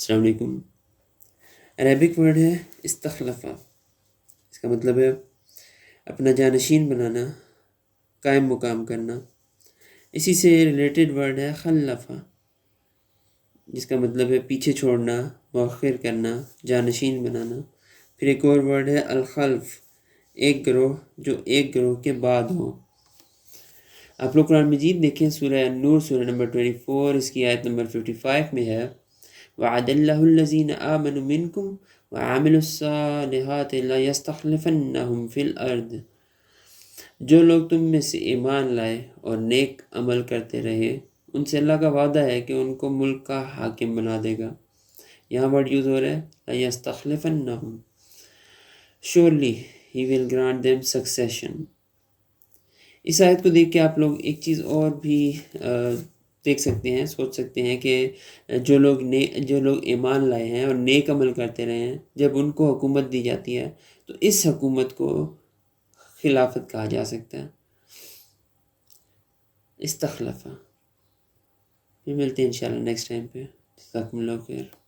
السلام علیکم۔ Arabic word ہے استخلفہ۔ اس کا مطلب ہے اپنا جانشین بنانا، قائم مقام کرنا۔ اسی سے ریلیٹڈ ورڈ ہے خلفہ، جس کا مطلب ہے پیچھے چھوڑنا، مؤخر کرنا، جانشین بنانا۔ پھر ایک اور ورڈ ہے الخلف، ایک گروہ جو ایک گروہ کے بعد ہو۔ آپ لوگ قرآن مجید دیکھیں، سورہ النور سورہ نمبر 24، اس کی آیت نمبر 55 میں ہے وعد اللہ الذین آمنوا منکم وعملوا الصالحات لیستخلفنہم فی الارض۔ جو لوگ تم میں سے ایمان لائے اور نیک عمل کرتے رہے، ان سے اللہ کا وعدہ ہے کہ ان کو ملک کا حاکم بنا دے گا۔ یہاں ورڈ یوز ہو رہا ہے لیستخلفنہم، surely he will grant them succession۔ اس آیت کو دیکھ کے آپ لوگ ایک چیز اور بھی دیکھ سکتے ہیں، سوچ سکتے ہیں کہ جو لوگ ایمان لائے ہیں اور نیک عمل کرتے رہے ہیں، جب ان کو حکومت دی جاتی ہے تو اس حکومت کو خلافت کہا جا سکتا ہے، استخلافہ۔ پھر ملتے ہیں انشاءاللہ نیکسٹ ٹائم پہ۔ جزاکم اللہ خیر۔